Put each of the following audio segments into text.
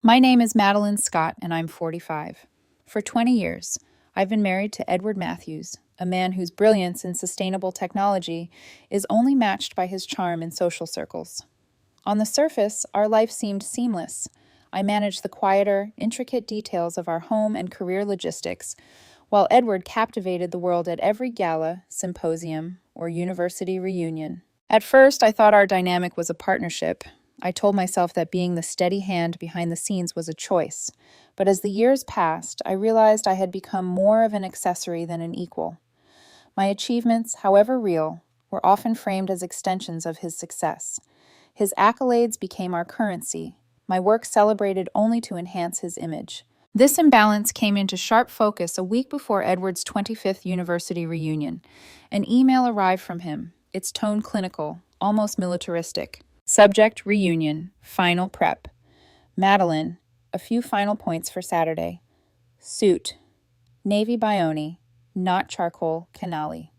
My name is Madeline Scott, and I'm 45. For 20 years, I've been married to Edward Matthews, a man whose brilliance in sustainable technology is only matched by his charm in social circles. On the surface, our life seemed seamless. I managed the quieter, intricate details of our home and career logistics, while Edward captivated the world at every gala, symposium, or university reunion. At first, I thought our dynamic was a partnership. I told myself that being the steady hand behind the scenes was a choice. But as the years passed, I realized I had become more of an accessory than an equal. My achievements, however real, were often framed as extensions of his success. His accolades became our currency, my work celebrated only to enhance his image. This imbalance came into sharp focus a week before Edward's 25th university reunion. An email arrived from him, its tone clinical, almost militaristic. Subject: reunion, final prep. Madeline, a few final points for Saturday. Suit: navy bione, not charcoal canali.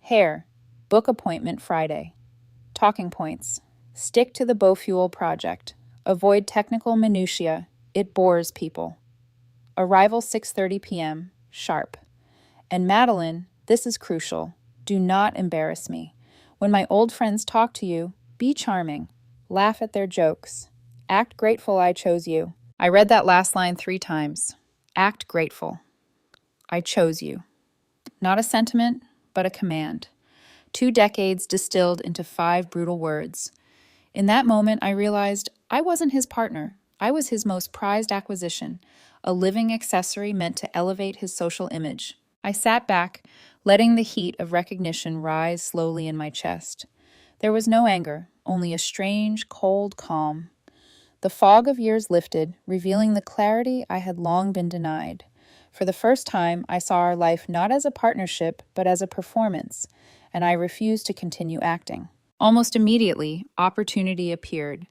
Hair: book appointment Friday. Talking points: stick to the Biofuel project. Avoid technical minutiae, it bores people. Arrival 6:30 p.m., sharp. And Madeline, this is crucial. Do not embarrass me. When my old friends talk to you, be charming. Laugh at their jokes. Act grateful I chose you. I read that last line 3 times. Act grateful. I chose you. Not a sentiment, but a command. 2 decades distilled into 5 brutal words. In that moment, I realized I wasn't his partner. I was his most prized acquisition, a living accessory meant to elevate his social image. I sat back, letting the heat of recognition rise slowly in my chest. There was no anger, only a strange, cold calm. The fog of years lifted, revealing the clarity I had long been denied. For the first time, I saw our life not as a partnership, but as a performance, and I refused to continue acting. Almost immediately, opportunity appeared.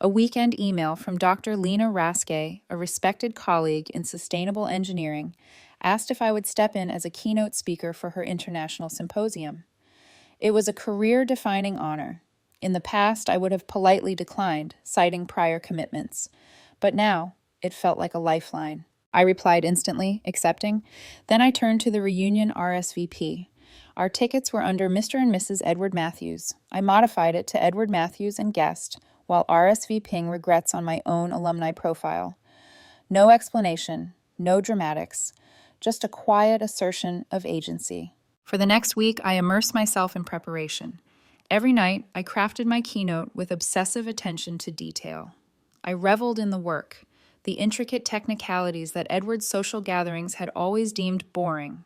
A weekend email from Dr. Lena Raske, a respected colleague in sustainable engineering, asked if I would step in as a keynote speaker for her international symposium. It was a career-defining honor. In the past, I would have politely declined, citing prior commitments. But now, it felt like a lifeline. I replied instantly, accepting. Then I turned to the reunion RSVP. Our tickets were under Mr. and Mrs. Edward Matthews. I modified it to Edward Matthews and guest, while RSVPing regrets on my own alumni profile. No explanation, no dramatics, just a quiet assertion of agency. For the next week, I immersed myself in preparation. Every night, I crafted my keynote with obsessive attention to detail. I reveled in the work, the intricate technicalities that Edward's social gatherings had always deemed boring.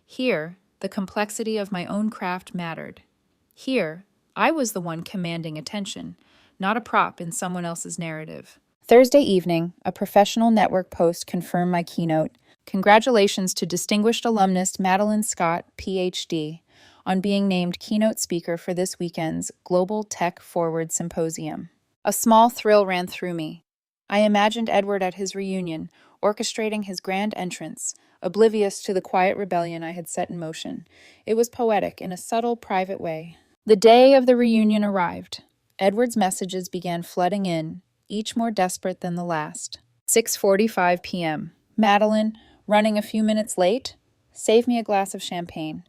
Here, the complexity of my own craft mattered. Here, I was the one commanding attention, not a prop in someone else's narrative. Thursday evening, a professional network post confirmed my keynote. Congratulations to distinguished alumnus Madeline Scott, Ph.D., on being named keynote speaker for this weekend's Global Tech Forward Symposium. A small thrill ran through me. I imagined Edward at his reunion, orchestrating his grand entrance, oblivious to the quiet rebellion I had set in motion. It was poetic in a subtle, private way. The day of the reunion arrived. Edward's messages began flooding in, each more desperate than the last. 6:45 p.m. Madeline, running a few minutes late? Save me a glass of champagne.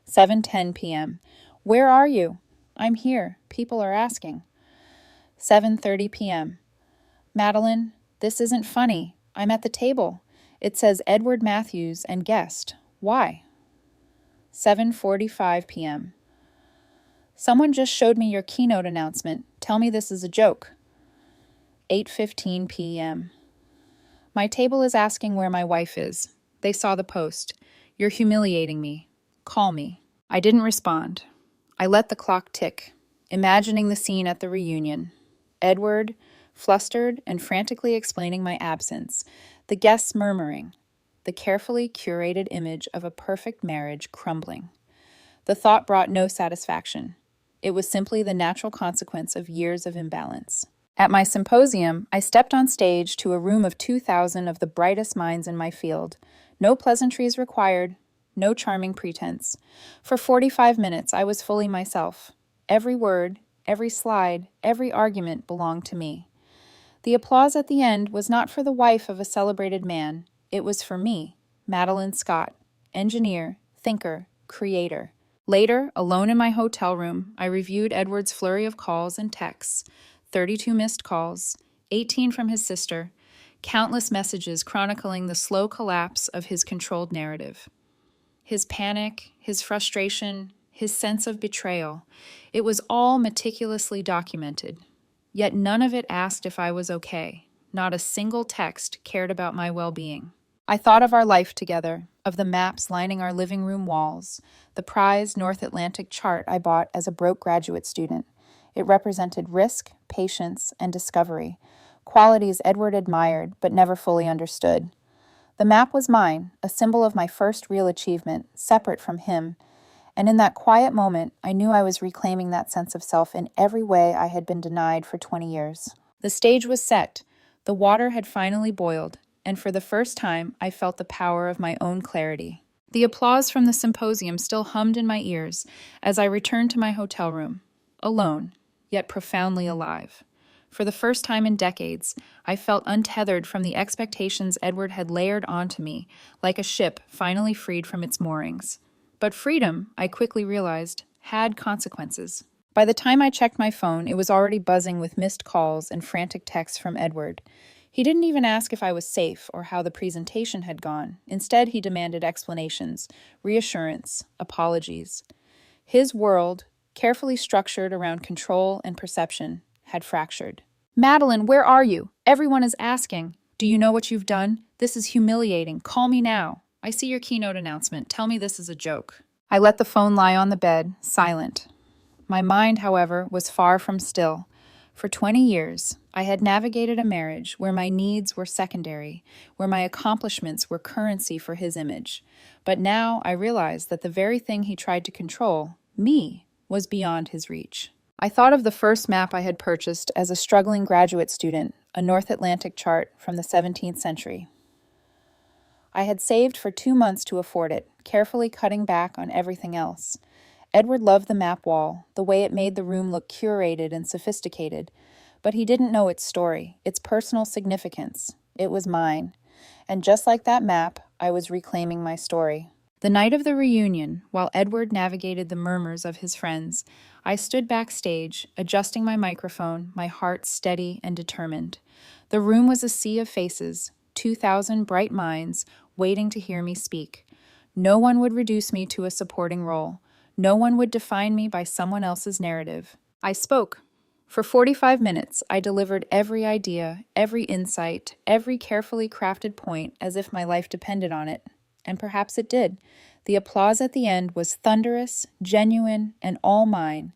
7:10 p.m. Where are you? I'm here. People are asking. 7:30 p.m. Madeline, this isn't funny. I'm at the table. It says Edward Matthews and guest. Why? 7:45 p.m. Someone just showed me your keynote announcement. Tell me this is a joke. 8:15 p.m. My table is asking where my wife is. They saw the post. You're humiliating me. Call me. I didn't respond. I let the clock tick, imagining the scene at the reunion. Edward, flustered and frantically explaining my absence, the guests murmuring, the carefully curated image of a perfect marriage crumbling. The thought brought no satisfaction. It was simply the natural consequence of years of imbalance. At my symposium, I stepped on stage to a room of 2,000 of the brightest minds in my field. No pleasantries required, no charming pretense. For 45 minutes, I was fully myself. Every word, every slide, every argument belonged to me. The applause at the end was not for the wife of a celebrated man. It was for me, Madeline Scott, engineer, thinker, creator. Later, alone in my hotel room, I reviewed Edward's flurry of calls and texts, 32 missed calls, 18 from his sister, countless messages chronicling the slow collapse of his controlled narrative. His panic, his frustration, his sense of betrayal, it was all meticulously documented. Yet none of it asked if I was okay. Not a single text cared about my well-being. I thought of our life together, of the maps lining our living room walls, the prized North Atlantic chart I bought as a broke graduate student. It represented risk, patience, and discovery, qualities Edward admired but never fully understood. The map was mine, a symbol of my first real achievement, separate from him, and in that quiet moment, I knew I was reclaiming that sense of self in every way I had been denied for 20 years. The stage was set, the water had finally boiled, and for the first time, I felt the power of my own clarity. The applause from the symposium still hummed in my ears as I returned to my hotel room, alone, yet profoundly alive. For the first time in decades, I felt untethered from the expectations Edward had layered onto me, like a ship finally freed from its moorings. But freedom, I quickly realized, had consequences. By the time I checked my phone, it was already buzzing with missed calls and frantic texts from Edward. He didn't even ask if I was safe or how the presentation had gone. Instead, he demanded explanations, reassurance, apologies. His world, carefully structured around control and perception, had fractured. Madeline, where are you? Everyone is asking. Do you know what you've done? This is humiliating. Call me now. I see your keynote announcement. Tell me this is a joke. I let the phone lie on the bed, silent. My mind, however, was far from still. For 20 years, I had navigated a marriage where my needs were secondary, where my accomplishments were currency for his image. But now I realized that the very thing he tried to control, me, was beyond his reach. I thought of the first map I had purchased as a struggling graduate student, a North Atlantic chart from the 17th century. I had saved for 2 months to afford it, carefully cutting back on everything else. Edward loved the map wall, the way it made the room look curated and sophisticated, but he didn't know its story, its personal significance. It was mine. And just like that map, I was reclaiming my story. The night of the reunion, while Edward navigated the murmurs of his friends, I stood backstage, adjusting my microphone, my heart steady and determined. The room was a sea of faces, 2,000 bright minds waiting to hear me speak. No one would reduce me to a supporting role. No one would define me by someone else's narrative. I spoke. For 45 minutes, I delivered every idea, every insight, every carefully crafted point as if my life depended on it. And perhaps it did. The applause at the end was thunderous, genuine, and all mine.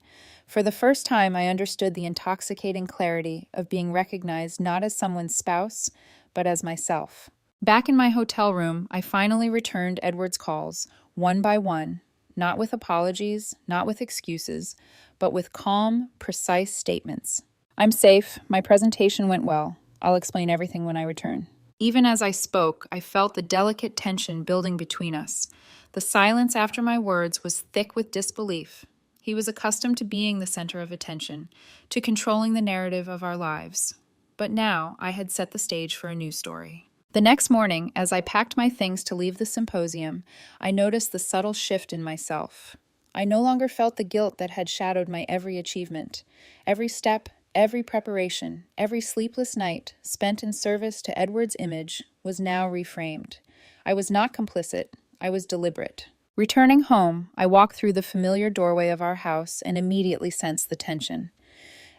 For the first time, I understood the intoxicating clarity of being recognized not as someone's spouse, but as myself. Back in my hotel room, I finally returned Edward's calls, one by one, not with apologies, not with excuses, but with calm, precise statements. I'm safe. My presentation went well. I'll explain everything when I return. Even as I spoke, I felt the delicate tension building between us. The silence after my words was thick with disbelief. He was accustomed to being the center of attention, to controlling the narrative of our lives. But now I had set the stage for a new story. The next morning, as I packed my things to leave the symposium, I noticed the subtle shift in myself. I no longer felt the guilt that had shadowed my every achievement. Every step, every preparation, every sleepless night spent in service to Edward's image was now reframed. I was not complicit. I was deliberate. Returning home, I walked through the familiar doorway of our house and immediately sensed the tension.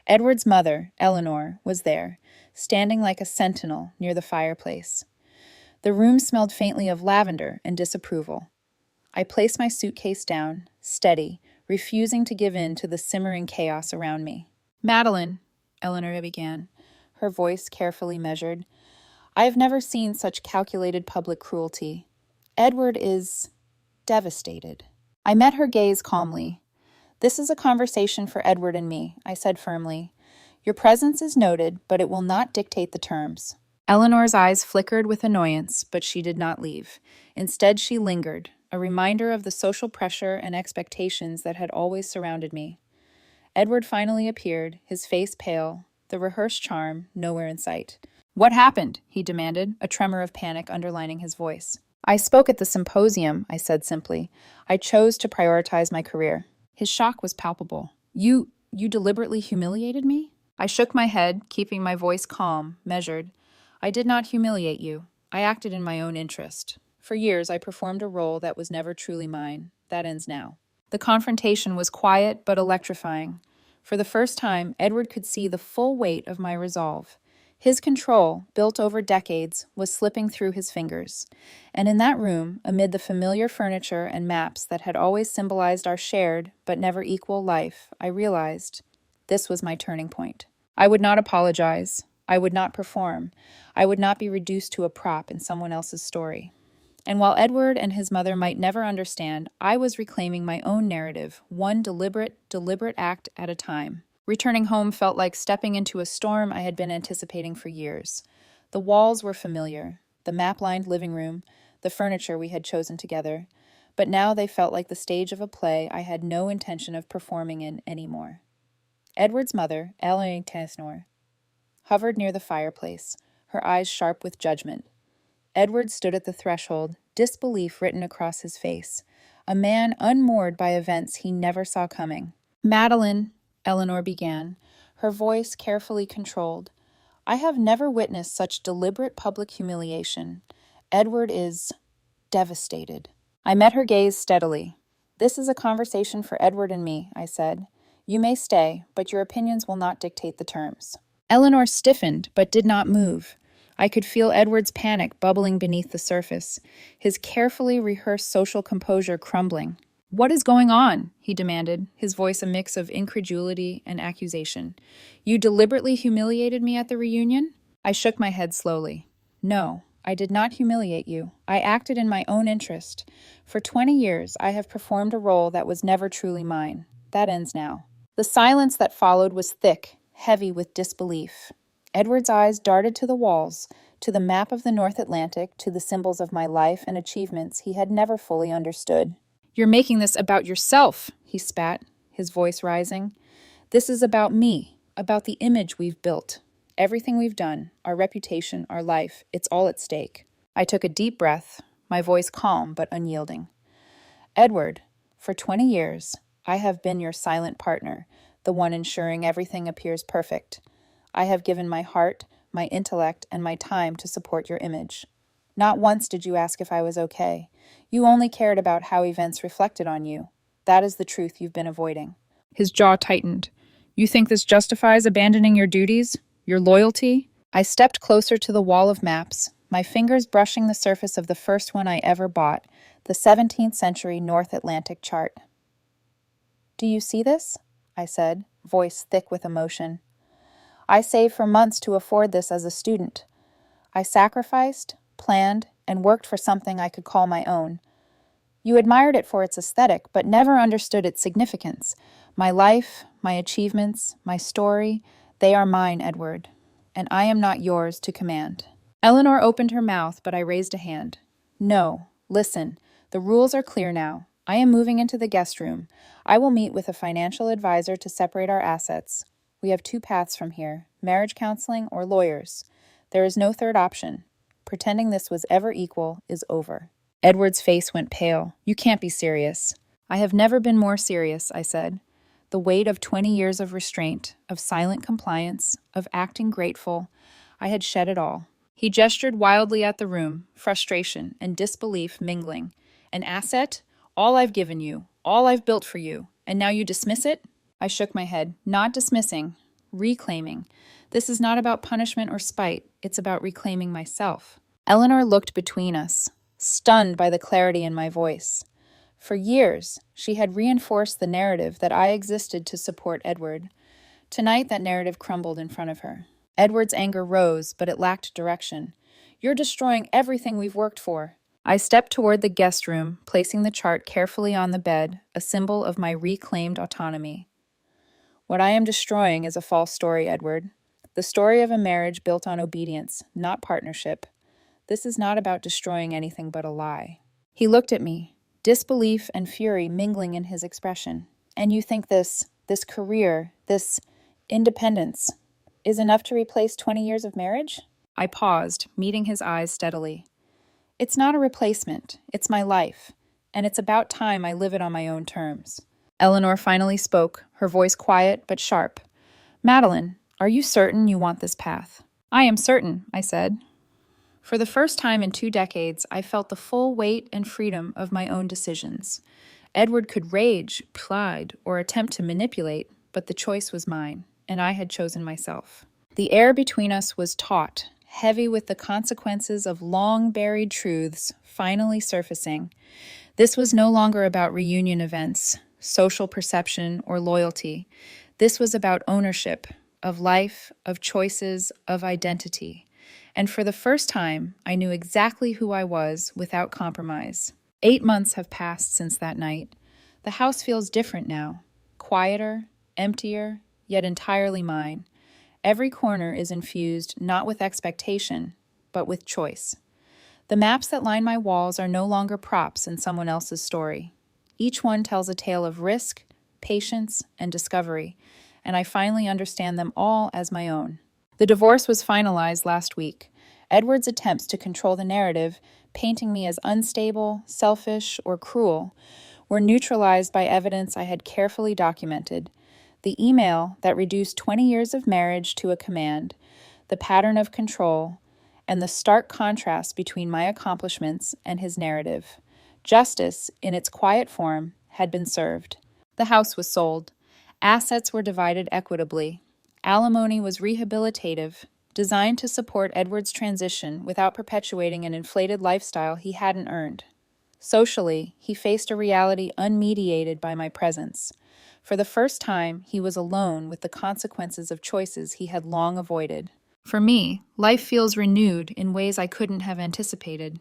Edward's mother, Eleanor, was there, standing like a sentinel near the fireplace. The room smelled faintly of lavender and disapproval. I placed my suitcase down, steady, refusing to give in to the simmering chaos around me. Madeline, Eleanor began, her voice carefully measured, I have never seen such calculated public cruelty. Edward is devastated. I met her gaze calmly. This is a conversation for Edward and me, I said firmly. Your presence is noted, but it will not dictate the terms. Eleanor's eyes flickered with annoyance, but she did not leave. Instead, she lingered, a reminder of the social pressure and expectations that had always surrounded me. Edward finally appeared, his face pale, the rehearsed charm nowhere in sight. "What happened?" he demanded, a tremor of panic underlining his voice. "I spoke at the symposium," I said simply. "I chose to prioritize my career." His shock was palpable. You deliberately humiliated me?" I shook my head, keeping my voice calm, measured. "I did not humiliate you. I acted in my own interest. For years, I performed a role that was never truly mine. That ends now." The confrontation was quiet but electrifying. For the first time, Edward could see the full weight of my resolve. His control, built over decades, was slipping through his fingers. And in that room, amid the familiar furniture and maps that had always symbolized our shared, but never equal life, I realized this was my turning point. I would not apologize. I would not perform. I would not be reduced to a prop in someone else's story. And while Edward and his mother might never understand, I was reclaiming my own narrative, one deliberate act at a time. Returning home felt like stepping into a storm I had been anticipating for years. The walls were familiar, the map-lined living room, the furniture we had chosen together, but now they felt like the stage of a play I had no intention of performing in anymore. Edward's mother, Alumni, hovered near the fireplace, her eyes sharp with judgment. Edward stood at the threshold, disbelief written across his face, a man unmoored by events he never saw coming. "Madeline," Eleanor began, her voice carefully controlled, "I have never witnessed such deliberate public humiliation. Edward is devastated." I met her gaze steadily. "This is a conversation for Edward and me," I said. "You may stay, but your opinions will not dictate the terms." Eleanor stiffened, but did not move. I could feel Edward's panic bubbling beneath the surface, his carefully rehearsed social composure crumbling. "What is going on?" he demanded, his voice a mix of incredulity and accusation. "You deliberately humiliated me at the reunion?" I shook my head slowly. "No, I did not humiliate you. I acted in my own interest. For 20 years, I have performed a role that was never truly mine. That ends now." The silence that followed was thick, heavy with disbelief. Edward's eyes darted to the walls, to the map of the North Atlantic, to the symbols of my life and achievements he had never fully understood. "You're making this about yourself," he spat, his voice rising. "This is about me, about the image we've built. Everything we've done, our reputation, our life, it's all at stake." I took a deep breath, my voice calm but unyielding. "Edward, for 20 years, I have been your silent partner, the one ensuring everything appears perfect. I have given my heart, my intellect, and my time to support your image. Not once did you ask if I was okay. You only cared about how events reflected on you. That is the truth you've been avoiding." His jaw tightened. "You think this justifies abandoning your duties? Your loyalty?" I stepped closer to the wall of maps, my fingers brushing the surface of the first one I ever bought, the 17th century North Atlantic chart. "Do you see this?" I said, voice thick with emotion. "I saved for months to afford this as a student. I sacrificed, planned, and worked for something I could call my own. You admired it for its aesthetic, but never understood its significance. My life, my achievements, my story, they are mine, Edward, and I am not yours to command." Eleanor opened her mouth, but I raised a hand. "No, listen, the rules are clear now. I am moving into the guest room. I will meet with a financial advisor to separate our assets. We have 2 paths from here, marriage counseling or lawyers. There is no third option. Pretending this was ever equal is over." Edward's face went pale. "You can't be serious." "I have never been more serious," I said. The weight of 20 years of restraint, of silent compliance, of acting grateful, I had shed it all. He gestured wildly at the room, frustration and disbelief mingling. "An asset? All I've given you, all I've built for you, and now you dismiss it?" I shook my head. "Not dismissing, reclaiming. This is not about punishment or spite. It's about reclaiming myself." Eleanor looked between us, stunned by the clarity in my voice. For years, she had reinforced the narrative that I existed to support Edward. Tonight, that narrative crumbled in front of her. Edward's anger rose, but it lacked direction. "You're destroying everything we've worked for." I stepped toward the guest room, placing the chart carefully on the bed, a symbol of my reclaimed autonomy. "What I am destroying is a false story, Edward. The story of a marriage built on obedience, not partnership. This is not about destroying anything but a lie." He looked at me, disbelief and fury mingling in his expression. "And you think this career, this independence, is enough to replace 20 years of marriage? I paused, meeting his eyes steadily. It's not a replacement, it's my life, and it's about time I live it on my own terms. Eleanor finally spoke, her voice quiet but sharp. Madeline, are you certain you want this path? I am certain, I said. For the first time in 2 decades, I felt the full weight and freedom of my own decisions. Edward could rage, plead, or attempt to manipulate, but the choice was mine, and I had chosen myself. The air between us was taut, heavy with the consequences of long-buried truths finally surfacing. This was no longer about reunion events, social perception, or loyalty. This was about ownership, of life, of choices, of identity. And for the first time, I knew exactly who I was without compromise. 8 months have passed since that night. The house feels different now, quieter, emptier, yet entirely mine. Every corner is infused not with expectation, but with choice. The maps that line my walls are no longer props in someone else's story. Each one tells a tale of risk, patience, and discovery, and I finally understand them all as my own. The divorce was finalized last week. Edward's attempts to control the narrative, painting me as unstable, selfish, or cruel, were neutralized by evidence I had carefully documented. The email that reduced 20 years of marriage to a command, the pattern of control, and the stark contrast between my accomplishments and his narrative. Justice, in its quiet form, had been served. The house was sold. Assets were divided equitably. Alimony was rehabilitative, designed to support Edward's transition without perpetuating an inflated lifestyle he hadn't earned. Socially, he faced a reality unmediated by my presence. For the first time, he was alone with the consequences of choices he had long avoided. For me, life feels renewed in ways I couldn't have anticipated.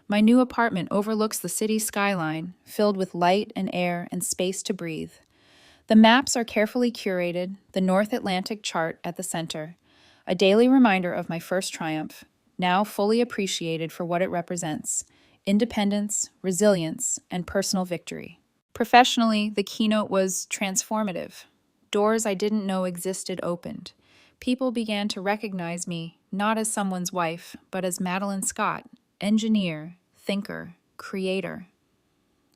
My new apartment overlooks the city skyline, filled with light and air and space to breathe. The maps are carefully curated, the North Atlantic chart at the center, a daily reminder of my first triumph, now fully appreciated for what it represents: independence, resilience, and personal victory. Professionally, the keynote was transformative. Doors I didn't know existed opened. People began to recognize me not as someone's wife, but as Madeline Scott, engineer, thinker, creator.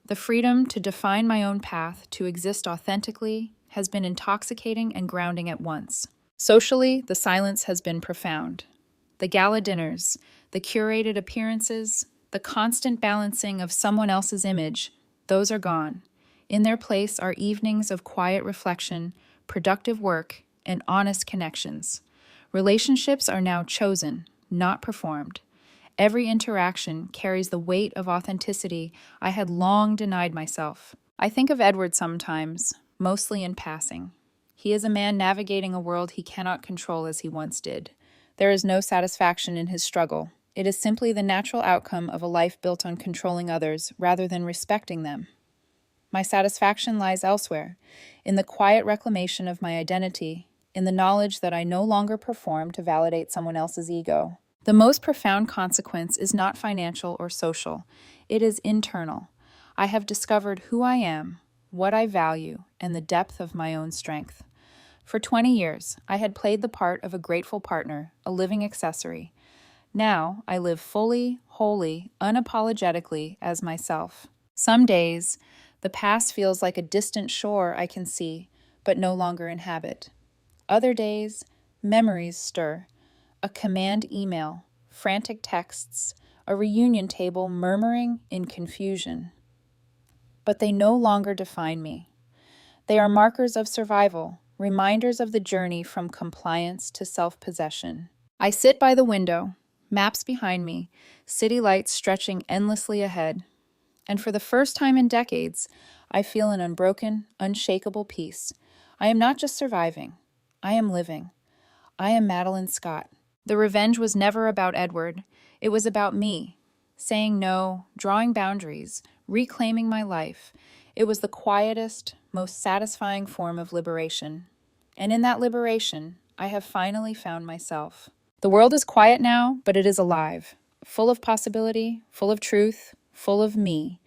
The freedom to define my own path, to exist authentically, has been intoxicating and grounding at once. Socially, the silence has been profound. The gala dinners, the curated appearances, the constant balancing of someone else's image, those are gone. In their place are evenings of quiet reflection, productive work, and honest connections. Relationships are now chosen, not performed. Every interaction carries the weight of authenticity I had long denied myself. I think of Edward sometimes, mostly in passing. He is a man navigating a world he cannot control as he once did. There is no satisfaction in his struggle. It is simply the natural outcome of a life built on controlling others rather than respecting them. My satisfaction lies elsewhere, in the quiet reclamation of my identity, in the knowledge that I no longer perform to validate someone else's ego. The most profound consequence is not financial or social. It is internal. I have discovered who I am, what I value, and the depth of my own strength. For 20 years, I had played the part of a grateful partner, a living accessory. Now, I live fully, wholly, unapologetically as myself. Some days, the past feels like a distant shore I can see, but no longer inhabit. Other days, memories stir. A command email, frantic texts, a reunion table murmuring in confusion. But they no longer define me. They are markers of survival, reminders of the journey from compliance to self-possession. I sit by the window, maps behind me, city lights stretching endlessly ahead. And for the first time in decades, I feel an unbroken, unshakable peace. I am not just surviving. I am living. I am Madeline Scott. The revenge was never about Edward. It was about me, saying no, drawing boundaries, reclaiming my life. It was the quietest, most satisfying form of liberation. And in that liberation, I have finally found myself. The world is quiet now, but it is alive, full of possibility, full of truth, full of me.